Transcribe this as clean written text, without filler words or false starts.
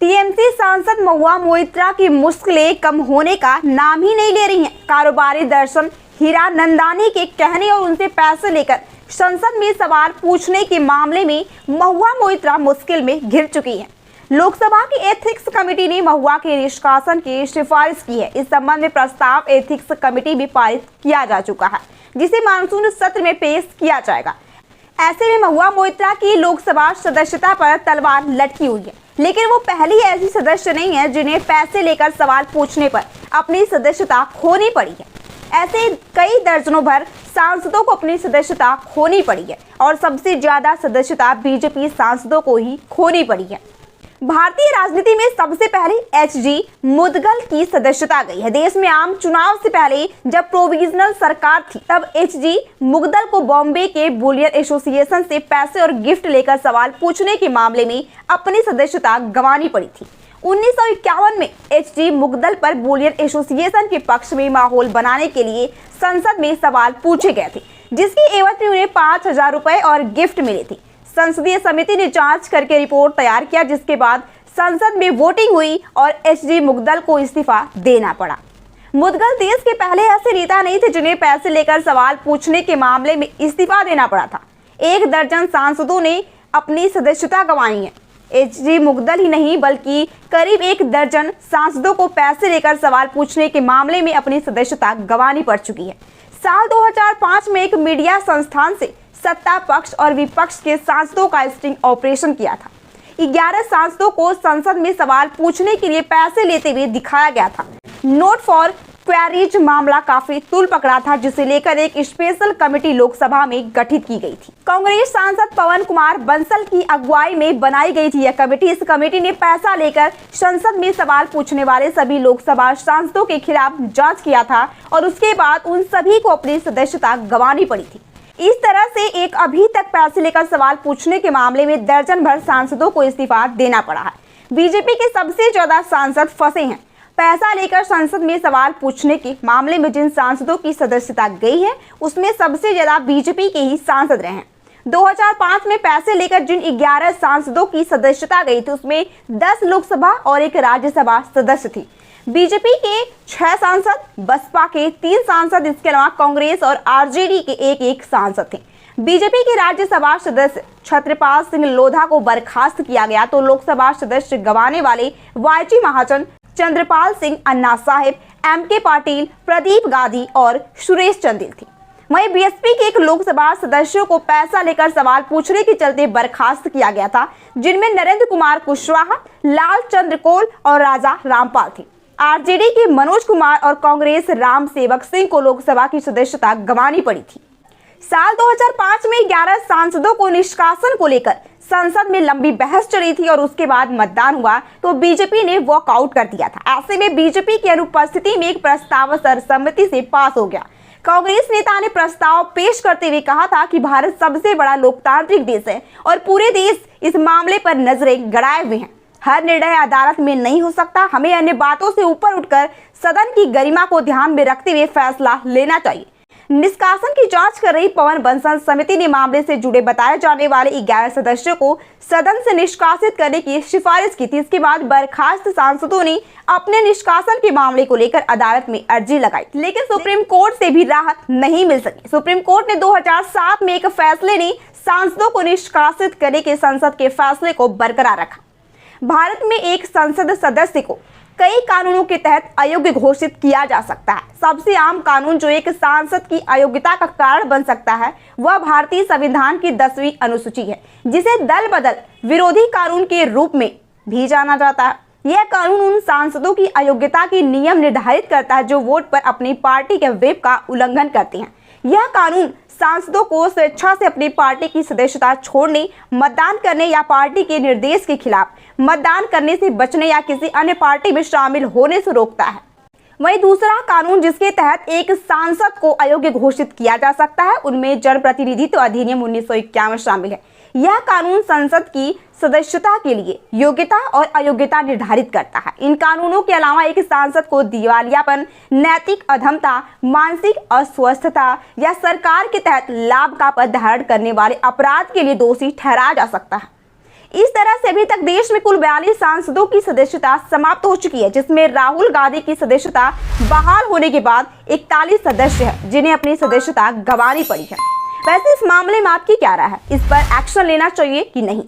TMC सांसद महुआ मोइत्रा की मुश्किलें कम होने का नाम ही नहीं ले रही हैं। कारोबारी दर्शन हीरानंदानी के कहने और उनसे पैसे लेकर संसद में सवाल पूछने के मामले में महुआ मोइत्रा मुश्किल में घिर चुकी हैं। लोकसभा की एथिक्स कमेटी ने महुआ के निष्कासन की सिफारिश की है। इस संबंध में प्रस्ताव एथिक्स कमेटी में पारित किया जा चुका है, जिसे मानसून सत्र में पेश किया जाएगा। ऐसे में महुआ मोइत्रा की लोकसभा सदस्यता पर तलवार लटकी हुई है, लेकिन वो पहली ऐसी सदस्य नहीं है जिन्हें पैसे लेकर सवाल पूछने पर अपनी सदस्यता खोनी पड़ी है। ऐसे कई दर्जनों भर सांसदों को अपनी सदस्यता खोनी पड़ी है और सबसे ज्यादा सदस्यता बीजेपी सांसदों को ही खोनी पड़ी है। भारतीय राजनीति में सबसे पहले एचजी मुदगल की सदस्यता गई है। देश में आम चुनाव से पहले जब प्रोविजनल सरकार थी, तब एचजी मुदगल को बॉम्बे के बुलियन एसोसिएशन से पैसे और गिफ्ट लेकर सवाल पूछने के मामले में अपनी सदस्यता गंवानी पड़ी थी। 1951 में एचजी मुदगल पर बुलियन एसोसिएशन के पक्ष में माहौल बनाने के लिए संसद में सवाल पूछे गए थे, जिसके एवज में उन्हें 5,000 रुपए और गिफ्ट मिले थे। संसदीय समिति ने जांच करके रिपोर्ट तैयार किया, जिसके बाद संसद में वोटिंग हुई और एचजी मुदगल को इस्तीफा देना पड़ा। मुदगल देश के पहले ऐसे नेता नहीं थे जिन्हें पैसे लेकर सवाल पूछने के मामले में इस्तीफा देना पड़ा था। 1 दर्जन सांसदों ने अपनी सदस्यता गंवाई है। एचजी मुदगल ही नहीं बल्कि करीब 1 दर्जन सांसदों को पैसे लेकर सवाल पूछने के मामले में अपनी सदस्यता गंवानी पड़ चुकी है। साल 2005 में एक मीडिया संस्थान से सत्ता पक्ष और विपक्ष के सांसदों का स्टिंग ऑपरेशन किया था। 11 सांसदों को संसद में सवाल पूछने के लिए पैसे लेते हुए दिखाया गया था। नोट फॉर क्वेरीज मामला काफी तूल पकड़ा था, जिसे लेकर एक स्पेशल कमेटी लोकसभा में गठित की गई थी। कांग्रेस सांसद पवन कुमार बंसल की अगुवाई में बनाई गई थी यह कमेटी। इस कमेटी ने पैसा लेकर संसद में सवाल पूछने वाले सभी लोकसभा सांसदों के खिलाफ जांच किया था और उसके बाद उन सभी को अपनी सदस्यता गंवानी पड़ी थी। इस तरह से एक अभी तक पैसे लेकर सवाल पूछने के मामले में दर्जन भर सांसदों को इस्तीफा देना पड़ा है। बीजेपी के सबसे ज्यादा सांसद फंसे हैं। पैसा लेकर संसद में सवाल पूछने के मामले में जिन सांसदों की सदस्यता गई है, उसमें सबसे ज्यादा बीजेपी के ही सांसद रहे हैं। 2005 में पैसे लेकर जिन 11 सांसदों की सदस्यता गई थी, उसमें 10 लोकसभा और 1 राज्यसभा सदस्य थी। बीजेपी के 6 सांसद, बसपा के 3 सांसद, इसके अलावा कांग्रेस और आरजेडी के 1-1 सांसद थे। बीजेपी के राज्यसभा सदस्य छत्रपाल सिंह लोधा को बर्खास्त किया गया, तो लोकसभा सदस्य गंवाने वाले वाईजी महाजन, चंद्रपाल सिंह, अन्ना साहेब, एमके पाटिल, प्रदीप गांधी और सुरेश चंदेल थे। वहीं बीएसपी के एक लोकसभा सदस्यों को पैसा लेकर सवाल पूछने के चलते बर्खास्त किया गया था, जिनमें नरेंद्र कुमार कुशवाहा, लाल चंद्र कोल और राजा रामपाल थे। आरजेडी के मनोज कुमार और कांग्रेस राम सेवक सिंह को लोकसभा की सदस्यता गंवानी पड़ी थी। साल 2005 में 11 सांसदों को निष्कासन को लेकर संसद में लंबी बहस चली थी और उसके बाद मतदान हुआ तो बीजेपी ने वॉकआउट कर दिया था। ऐसे में बीजेपी की अनुपस्थिति में एक प्रस्ताव सर्वसम्मति से पास हो गया। कांग्रेस नेता ने प्रस्ताव पेश करते हुए कहा था कि भारत सबसे बड़ा लोकतांत्रिक देश है और पूरे देश इस मामले पर नजरें गड़ाए हुए हैं। हर निर्णय अदालत में नहीं हो सकता। हमें अन्य बातों से ऊपर उठकर सदन की गरिमा को ध्यान में रखते हुए फैसला लेना चाहिए। निष्कासन की जांच कर रही पवन बंसल समिति ने मामले से जुड़े बताए जाने वाले 11 सदस्यों को सदन से निष्कासित करने की सिफारिश की थी। इसके बाद बर्खास्त सांसदों ने अपने निष्कासन के मामले को लेकर अदालत में अर्जी लगाई, लेकिन सुप्रीम कोर्ट से भी राहत नहीं मिल सकी। सुप्रीम कोर्ट ने 2007 में एक फैसले ने सांसदों को निष्कासित करने के संसद के फैसले को बरकरार रखा। भारत में एक संसद सदस्य को कई कानूनों के तहत अयोग्य घोषित किया जा सकता है। सबसे आम कानून जो एक सांसद की अयोग्यता का कारण बन सकता है, वह भारतीय संविधान की 10वीं अनुसूची है, जिसे दल बदल विरोधी कानून के रूप में भी जाना जाता है। यह कानून उन सांसदों की अयोग्यता के नियम निर्धारित करता है जो वोट पर अपनी पार्टी के व्हिप का उल्लंघन करते हैं। यह कानून सांसदों को स्वेच्छा से अपनी पार्टी की सदस्यता छोड़ने, मतदान करने या पार्टी के निर्देश के खिलाफ मतदान करने से बचने या किसी अन्य पार्टी में शामिल होने से रोकता है। वहीं दूसरा कानून जिसके तहत एक सांसद को अयोग्य घोषित किया जा सकता है, उनमें जनप्रतिनिधित्व अधिनियम 1951 शामिल है। यह कानून संसद की सदस्यता के लिए योग्यता और अयोग्यता निर्धारित करता है। इन कानूनों के अलावा एक सांसद को दिवालियापन, नैतिक अधमता, मानसिक अस्वस्थता या सरकार के तहत लाभ का पद धारण करने वाले अपराध के लिए दोषी ठहराया जा सकता है। इस तरह से अभी तक देश में कुल 42 सांसदों की सदस्यता समाप्त हो चुकी है, जिसमें राहुल गांधी की सदस्यता बहाल होने के बाद 41 सदस्य हैं जिन्हें अपनी सदस्यता गंवानी पड़ी है। वैसे इस मामले में आपकी क्या राय है? इस पर एक्शन लेना चाहिए कि नहीं?